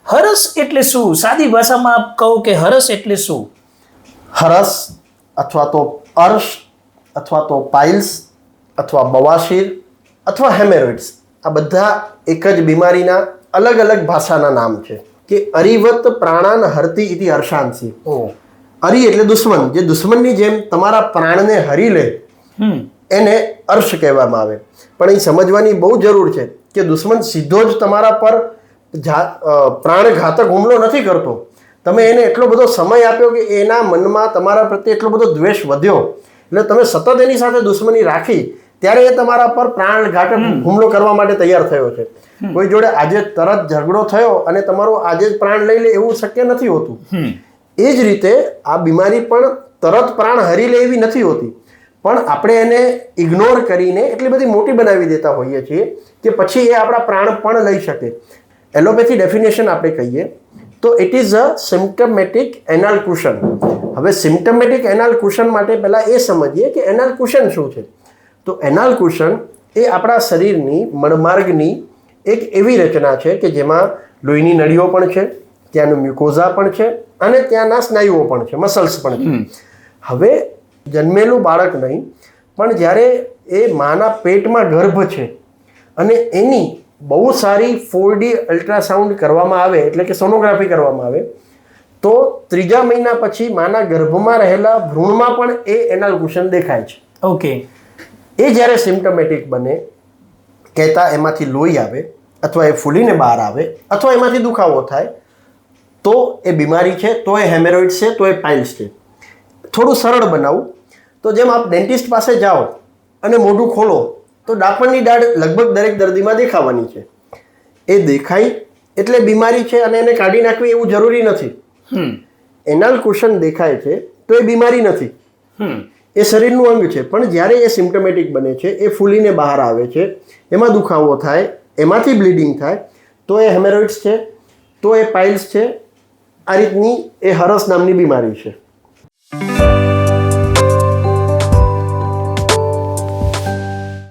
હરસ એટલે શું? સાદી ભાષામાં આપ કહો કે હરસ એટલે શું? હરસ અથવા તો અર્શ અથવા તો પાઇલ્સ અથવા બવાશીર અથવા હેમેરોઇડ્સ, આ બધા એક જ બીમારીના અલગ અલગ ભાષાના નામ છે. કે અરિવત પ્રાણાન હરતી ઇતિ હર્ષાંસી. અરી એટલે દુશ્મન, જે દુશ્મનની જેમ તમારા પ્રાણને હરી લે એને અર્શ કહેવામાં આવે. પણ અહીં સમજવાની બહુ જરૂર છે કે દુશ્મન સીધો જ તમારા પર પ્રાણઘાતક હુમલો નથી કરતો. તમે એને એટલો બધો સમય આપ્યો કે એના મનમાં તમારા પ્રત્યે એટલો બધો દ્વેષ વધ્યો, એટલે તમે સતત એની સાથે દુશ્મની રાખી, ત્યારે એ તમારા પર પ્રાણઘાતક હુમલો કરવા માટે તૈયાર થયો છે. કોઈ જોડે આજે તરત ઝઘડો થયો અને તમારો આજે જ પ્રાણ લઈ લે એવું શક્ય નથી હોતું. એ જ રીતે આ બીમારી પણ તરત પ્રાણ હરી લે એવી નથી હોતી, પણ આપણે એને ઇગ્નોર કરીને એટલી બધી મોટી બનાવી દેતા હોઈએ છીએ કે પછી એ આપણા પ્રાણ પણ લઈ શકે. એલોપેથી ડેફિનેશન આપણે કહીએ તો it is a symptomatic એનાલ cushion. હવે સિમ્ટમેટિક એનાલ કુશન માટે પહેલાં એ સમજીએ કે એનાલ કુશન શું છે. તો એનાલ કુશન એ આપણા શરીરની મળમાર્ગની એક એવી રચના છે કે જેમાં લોહીની નળીઓ પણ છે, ત્યાંનું મ્યુકોઝા પણ છે અને ત્યાંના સ્નાયુઓ પણ છે, મસલ્સ પણ છે. હવે જન્મેલું બાળક નહીં, પણ જ્યારે એ માના પેટમાં ગર્ભ છે અને એની બહુ સારી 4D અલ્ટ્રાસાઉન્ડ કરવામાં આવે, એટલે કે સોનોગ્રાફી કરવામાં આવે, તો 3જા મહિના પછી માના ગર્ભમાં રહેલા ભ્રૂણમાં પણ એ એનાલ કુશન દેખાય છે. ઓકે. એ જ્યારે સિમ્ટમેટિક બને, કહેતા એમાંથી લોહી આવે અથવા એ ફૂલીને બહાર આવે અથવા એમાંથી દુખાવો થાય, તો એ બીમારી છે, તો એ હેમેરોઇડ્સ છે, તો એ પાઇલ્સ છે. થોડું સરળ બનાવું તો જેમ આપ ડેન્ટિસ્ટ પાસે જાઓ અને મોઢું ખોલો તો ડાપણની દાઢ લગભગ દરેક દર્દીમાં દેખાવાની છે. એ દેખાય એટલે બીમારી છે અને એને કાઢી નાખવી એવું જરૂરી નથી. એનાલ કુશન દેખાય છે તો એ બીમારી નથી, એ શરીરનું અંગ છે. પણ જ્યારે એ સિમ્ટમેટિક બને છે, એ ફૂલીને બહાર આવે છે, એમાં દુખાવો થાય, એમાંથી બ્લીડિંગ થાય, તો એ હેમેરોઇડ્સ છે, તો એ પાઇલ્સ છે. આ રીતની એ હરસ નામની બીમારી છે.